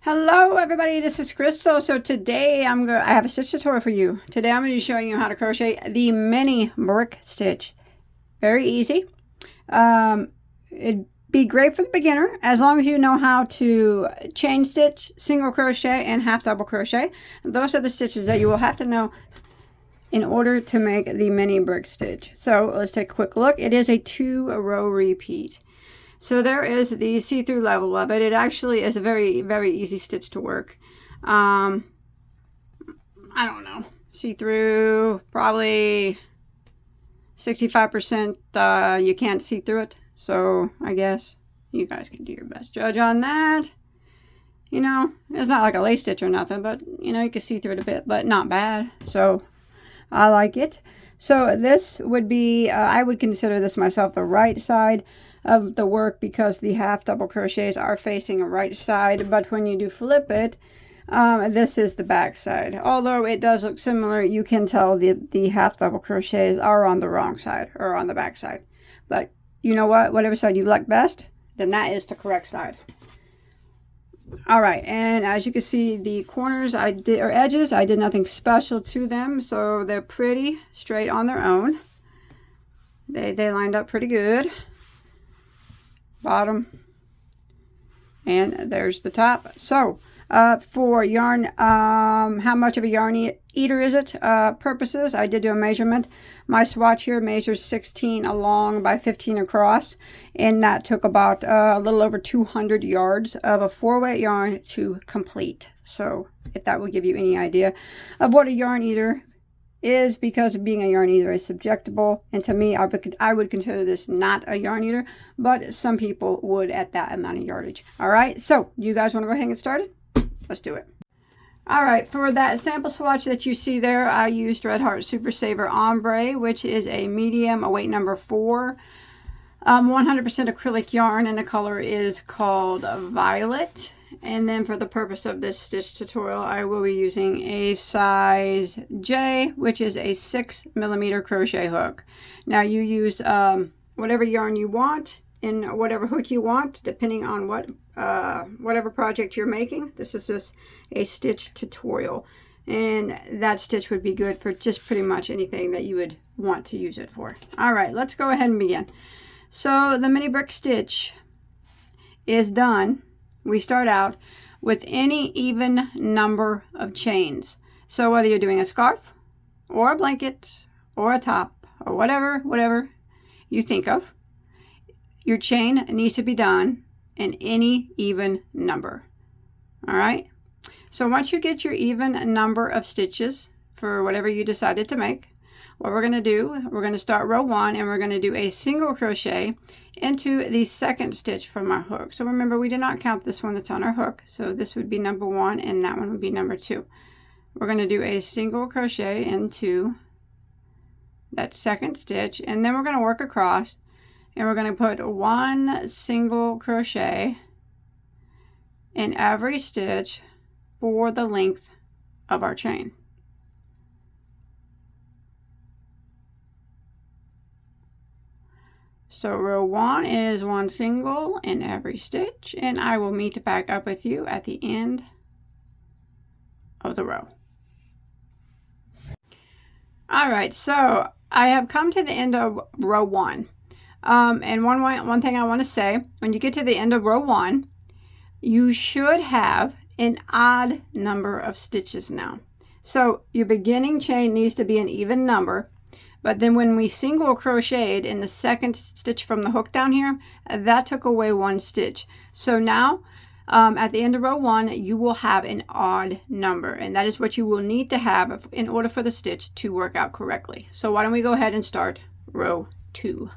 Hello everybody, this is Crystal. So today I have a stitch tutorial for you. Today I'm going to be showing you how to crochet the mini brick stitch. Very easy. It'd be great for the beginner as long as you know how to chain stitch, single crochet, and half double crochet. Those are the stitches that you will have to know in order to make the mini brick stitch. So let's take a quick look. It is a 2-row repeat. So there is the see-through level of it. It actually is a very, very easy stitch to work. I don't know. See-through, probably 65% you can't see through it. So I guess you guys can do your best judge on that. You know, it's not like a lace stitch or nothing, but you know, you can see through it a bit, but not bad. So I like it. So this would be, I would consider this myself the right side of the work because the half double crochets are facing a right side, but when you do flip it, this is the back side. Although it does look similar, you can tell the half double crochets are on the wrong side or on the back side. But you know what? Whatever side you like best, then that is the correct side. All right, and as you can see, the corners edges, I did nothing special to them, so they're pretty straight on their own. They lined up pretty good. Bottom, and there's the top. So for yarn, how much of a yarn eater is it purposes, I did do a measurement. My swatch here measures 16 along by 15 across, and that took about a little over 200 yards of a 4-weight yarn to complete. So if that will give you any idea of what a yarn eater is, because being a yarn eater is subjectable, and to me I would consider this not a yarn eater, but some people would at that amount of yardage. All right, so you guys want to go ahead and get started? Let's do it. All right, for that sample swatch that you see there, I used Red Heart Super Saver Ombre, which is a medium, a weight number 4, 100% acrylic yarn, and the color is called Violet. And then for the purpose of this stitch tutorial, I will be using a size J, which is a 6mm crochet hook. Now you use whatever yarn you want and whatever hook you want, depending on whatever project you're making. This is just a stitch tutorial, and that stitch would be good for just pretty much anything that you would want to use it for. All right, let's go ahead and begin. So the mini brick stitch is done. We start out with any even number of chains. So whether you're doing a scarf or a blanket or a top or whatever you think of, your chain needs to be done in any even number. All right. So once you get your even number of stitches for whatever you decided to make, what we're going to do, we're going to start row 1 and we're going to do a single crochet into the second stitch from our hook. So remember, we did not count this one that's on our hook. So this would be number 1 and that one would be number 2. We're going to do a single crochet into that second stitch, and then we're going to work across and we're going to put 1 single crochet in every stitch for the length of our chain. So row 1 is 1 single in every stitch, and I will meet back up with you at the end of the row. All right, so I have come to the end of row 1. And one thing I want to say, when you get to the end of row 1, you should have an odd number of stitches now. So your beginning chain needs to be an even number. But then when we single crocheted in the second stitch from the hook down here, that took away 1 stitch. So now at the end of row 1, you will have an odd number, and that is what you will need to have in order for the stitch to work out correctly. So why don't we go ahead and start row 2.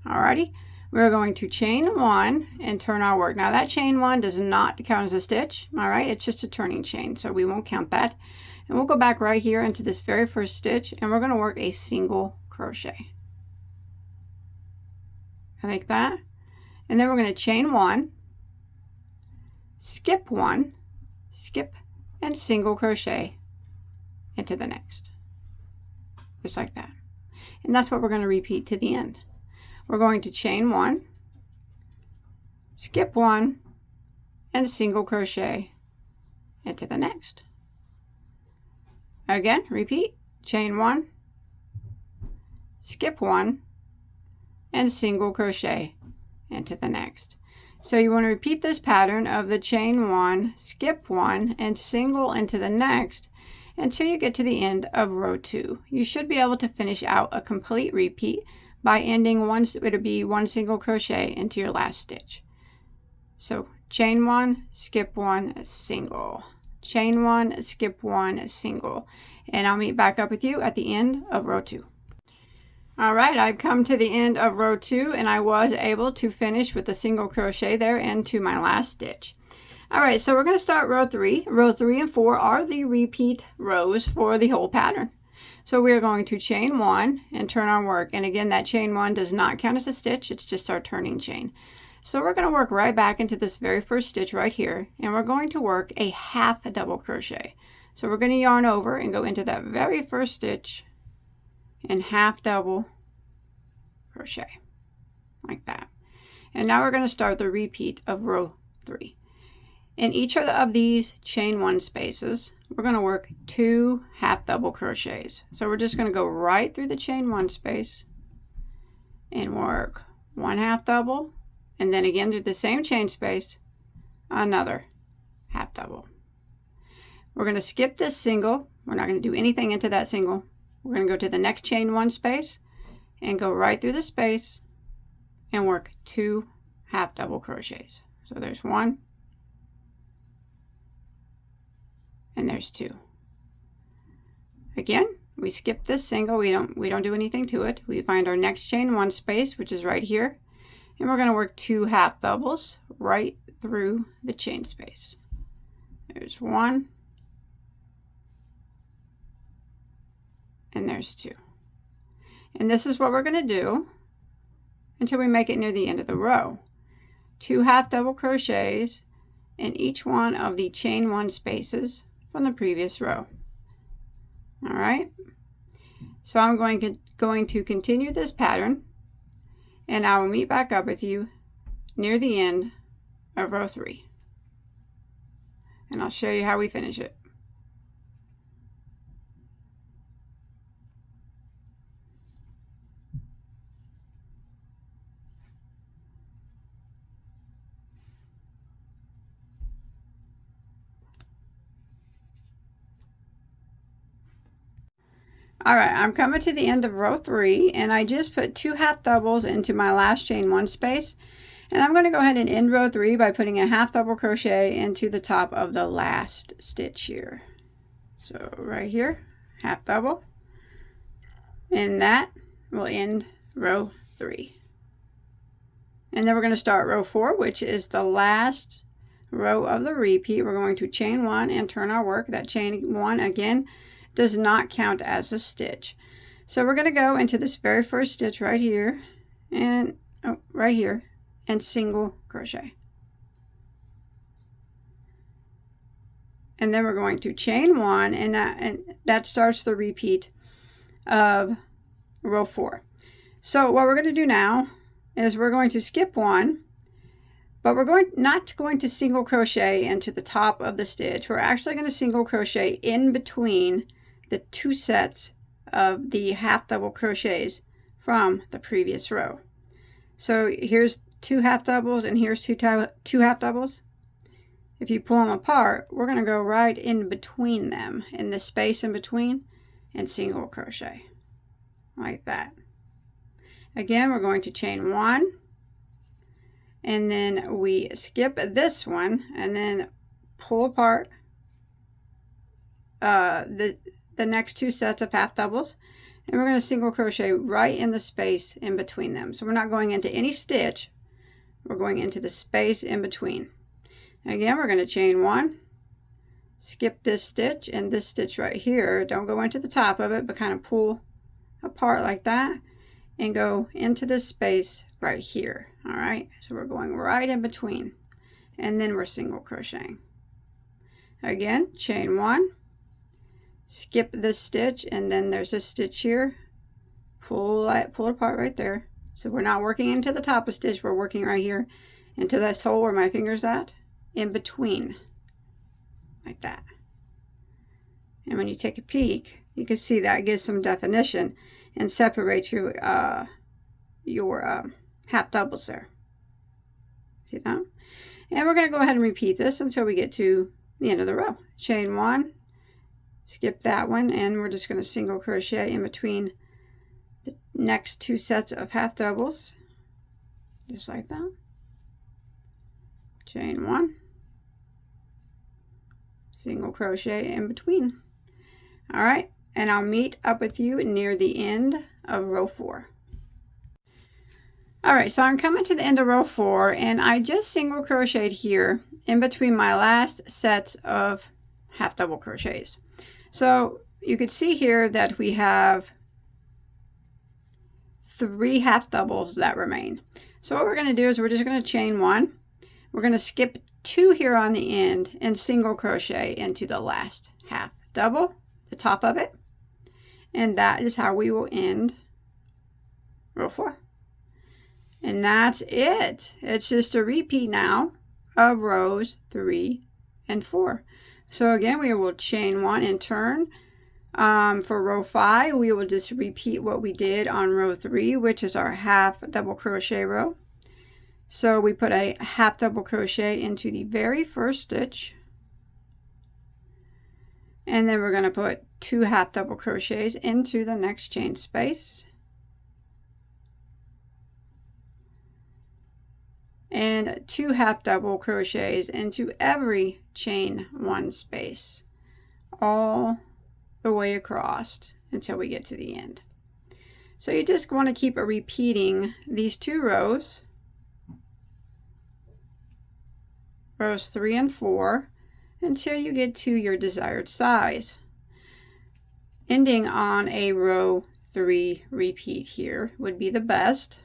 Alrighty, we're going to chain 1 and turn our work. Now that chain 1 does not count as a stitch. All right, it's just a turning chain, so we won't count that. And we'll go back right here into this very first stitch, and we're going to work a single crochet like that. And then we're going to chain 1, skip 1, skip, and single crochet into the next, just like that. And that's what we're going to repeat to the end. We're going to chain 1, skip 1, and single crochet into the next. Again, repeat, chain 1, skip 1, and single crochet into the next. So you want to repeat this pattern of the chain 1, skip 1, and single into the next until you get to the end of row 2. You should be able to finish out a complete repeat by ending one, it'll be 1 single crochet into your last stitch. So chain 1, skip 1, single, chain 1, skip 1, single, and I'll meet back up with you at the end of row 2. All right, I've come to the end of row 2 and I was able to finish with a single crochet there into my last stitch. All right, so we're going to start row 3. Row 3 and 4 are the repeat rows for the whole pattern. So we're going to chain 1 and turn our work. And again, that chain 1 does not count as a stitch, it's just our turning chain. So we're going to work right back into this very first stitch right here, and we're going to work a half double crochet. So we're going to yarn over and go into that very first stitch and half double crochet like that. And now we're going to start the repeat of row 3. In each of these chain 1 spaces, we're going to work 2 half double crochets. So we're just going to go right through the chain 1 space and work 1 half double, and then again through the same chain space, another half double. We're going to skip this single. We're not going to do anything into that single. We're going to go to the next chain 1 space and go right through the space and work 2 half double crochets. So there's 1 and there's 2. Again, we skip this single. We don't do anything to it. We find our next chain 1 space, which is right here, and we're going to work 2 half doubles right through the chain space. There's 1 and there's 2. And this is what we're going to do until we make it near the end of the row. 2 half double crochets in each one of the chain 1 spaces from the previous row. All right, so I'm going to continue this pattern, and I will meet back up with you near the end of row 3, and I'll show you how we finish it. All right, I'm coming to the end of row 3, and I just put 2 half doubles into my last chain 1 space, and I'm going to go ahead and end row 3 by putting a half double crochet into the top of the last stitch here. So right here, half double, and that will end row 3. And then we're going to start row 4, which is the last row of the repeat. We're going to chain 1 and turn our work. That chain 1 again does not count as a stitch. So we're going to go into this very first stitch right here and right here and single crochet. And then we're going to chain 1, and that starts the repeat of row 4. So what we're going to do now is we're going to skip 1, but we're not going to single crochet into the top of the stitch. We're actually going to single crochet in between the 2 sets of the half double crochets from the previous row. So here's 2 half doubles and here's two half doubles. If you pull them apart, we're going to go right in between them, in the space in between, and single crochet like that. Again, we're going to chain 1, and then we skip this one and then pull apart the next 2 sets of half doubles, and we're going to single crochet right in the space in between them. So we're not going into any stitch, we're going into the space in between. Again, we're going to chain 1, skip this stitch and this stitch right here. Don't go into the top of it, but kind of pull apart like that and go into this space right here. All right, so we're going right in between, and then we're single crocheting. Again, chain 1, skip this stitch, and then there's a stitch here, pull it apart right there. So we're not working into the top of stitch, we're working right here into this hole where my finger's at, in between. like that. And when you take a peek, you can see that gives some definition and separates your half doubles there. See that? And we're going to go ahead and repeat this until we get to the end of the row. Chain 1, skip that one, and we're just going to single crochet in between the next 2 sets of half doubles, just like that. Chain 1, single crochet in between. All right, and I'll meet up with you near the end of row 4. All right, so I'm coming to the end of row 4, and I just single crocheted here in between my last sets of half double crochets. So you could see here that we have 3 half doubles that remain. So what we're going to do is we're just going to chain 1. We're going to skip 2 here on the end and single crochet into the last half double, the top of it. And that is how we will end row 4. And that's it. It's just a repeat now of rows 3 and 4. So again, we will chain 1 and turn. For row 5, we will just repeat what we did on row 3, which is our half double crochet row. So we put a half double crochet into the very first stitch. And then we're going to put 2 half double crochets into the next chain space. And 2 half double crochets into every chain 1 space, all the way across until we get to the end. So you just want to keep repeating these 2 rows, rows 3 and 4, until you get to your desired size. Ending on a row 3 repeat here would be the best.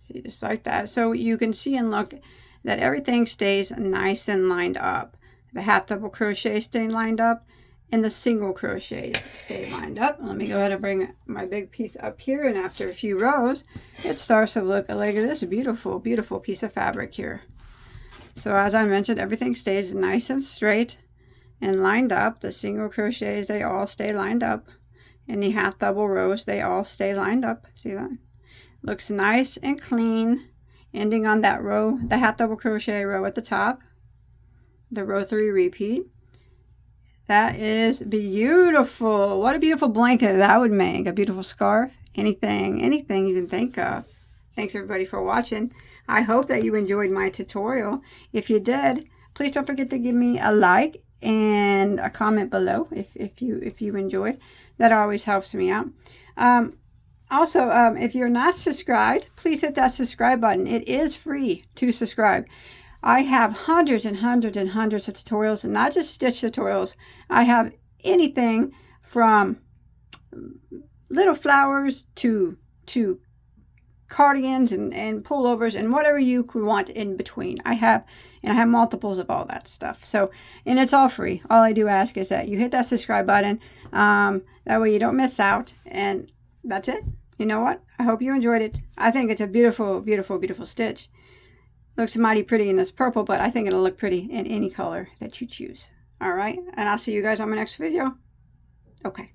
See, just like that. So you can see and look that everything stays nice and lined up. The half double crochet stay lined up and the single crochets stay lined up. Let me go ahead and bring my big piece up here, and after a few rows it starts to look like this beautiful, beautiful piece of fabric here. So as I mentioned, everything stays nice and straight and lined up. The single crochets, they all stay lined up, and the half double rows, they all stay lined up. See that? Looks nice and clean, ending on that row, the half double crochet row at the top, the row 3 repeat. That is beautiful. What a beautiful blanket that would make. A beautiful scarf, anything you can think of. Thanks everybody for watching. I hope that you enjoyed my tutorial. If you did, please don't forget to give me a like and a comment below if you enjoyed. That always helps me out. Also, if you're not subscribed, please hit that subscribe button. It is free to subscribe. I have hundreds and hundreds and hundreds of tutorials, and not just stitch tutorials. I have anything from little flowers to cardigans and pullovers and whatever you could want in between. I have multiples of all that stuff. So, and it's all free. All I do ask is that you hit that subscribe button. That way you don't miss out. And that's it. You know what? I hope you enjoyed it. I think it's a beautiful, beautiful, beautiful stitch. Looks mighty pretty in this purple, but I think it'll look pretty in any color that you choose. All right. And I'll see you guys on my next video. Okay.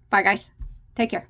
Bye, guys. Take care.